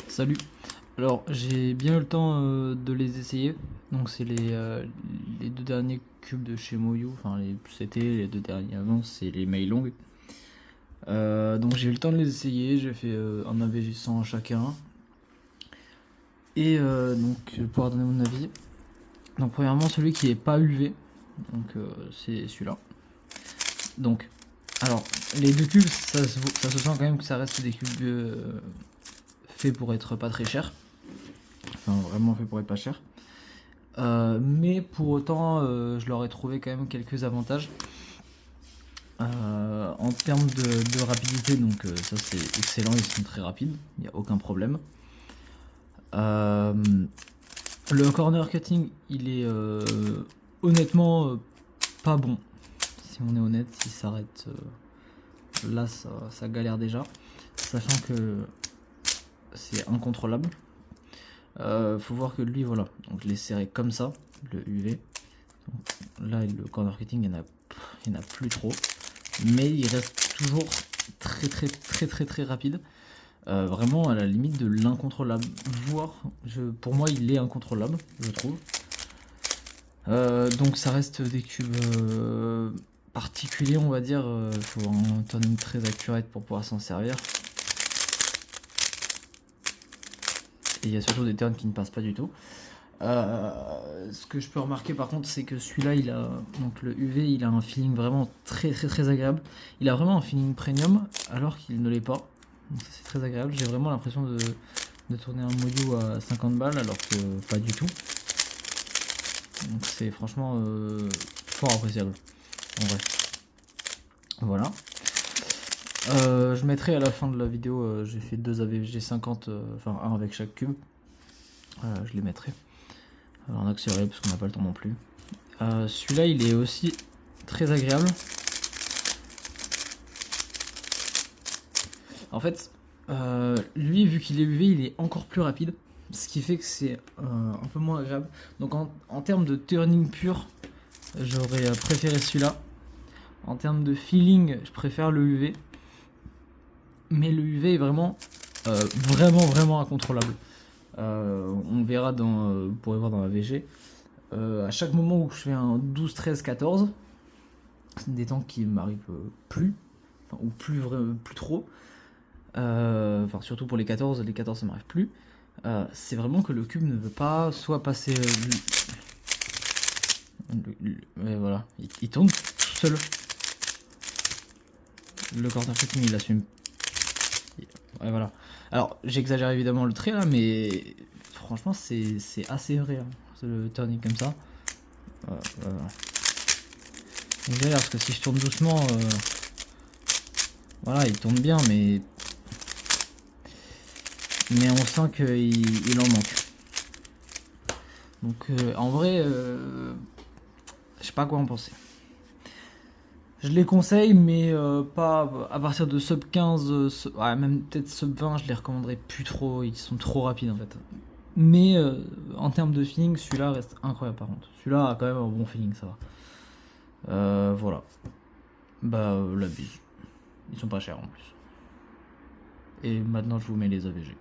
Salut. Alors j'ai bien eu le temps de les essayer. Donc c'est les deux derniers cubes de chez Moyu. Enfin c'était les deux derniers avant, c'est les Meilong. Donc j'ai eu le temps de les essayer. J'ai fait un AVG 100 chacun. Et donc je vais pouvoir donner mon avis. Donc premièrement celui qui est pas UV. Donc c'est celui-là. Donc alors les deux cubes ça se sent quand même que ça reste des cubes faits pour être pas très chers. Enfin vraiment fait pour être pas cher. Mais pour autant je leur ai trouvé quand même quelques avantages. En termes de rapidité, donc ça c'est excellent, ils sont très rapides, il n'y a aucun problème. Le corner cutting il est honnêtement pas bon. Si on est honnête, s'il s'arrête là ça galère déjà. Sachant que c'est incontrôlable. Faut voir que lui voilà, donc je l'ai serré comme ça, le UV. Donc, là le corner cutting il y en a plus trop. Mais il reste toujours très rapide. Vraiment à la limite de l'incontrôlable. Voire, pour moi, il est incontrôlable, je trouve. Donc ça reste des cubes particuliers, on va dire. Il faut un turning très accurate pour pouvoir s'en servir. Et il y a surtout des turns qui ne passent pas du tout. Ce que je peux remarquer par contre, c'est que celui-là, il a donc le UV, il a un feeling vraiment très agréable. Il a vraiment un feeling premium alors qu'il ne l'est pas. Donc ça c'est très agréable. J'ai vraiment l'impression de tourner un Moyu à 50 balles alors que pas du tout. Donc c'est franchement fort appréciable en vrai. Voilà. Je mettrai à la fin de la vidéo, j'ai fait deux AVG 50, enfin un avec chaque cube. Je les mettrai. En accéléré parce qu'on n'a pas le temps non plus. Celui-là il est aussi très agréable. En fait, lui vu qu'il est UV il est encore plus rapide. Ce qui fait que c'est un peu moins agréable. Donc en termes de turning pur, j'aurais préféré celui-là. En termes de feeling, je préfère le UV. Mais le UV est vraiment incontrôlable. On verra vous pourrez voir dans la VG. À chaque moment où je fais un 12, 13, 14, c'est des temps qui m'arrivent plus, enfin, ou plus trop. Enfin, surtout pour les 14 ça m'arrive plus. C'est vraiment que le cube ne veut pas soit passer. Mais voilà, il tourne tout seul. Le corner cutting il assume. Ouais, voilà. Alors j'exagère évidemment le trait là, mais franchement c'est assez vrai, hein, le turning comme ça. J'exagère parce que si je tourne doucement, voilà, il tourne bien, mais on sent qu'il en manque. Donc en vrai, je sais pas quoi en penser. Je les conseille, mais pas à partir de sub 15, ouais, même peut-être sub 20, je les recommanderais plus trop, ils sont trop rapides en fait. Mais en termes de feeling, celui-là reste incroyable par contre. Celui-là a quand même un bon feeling, ça va. Voilà. Bah la bise. Ils sont pas chers en plus. Et maintenant je vous mets les AVG.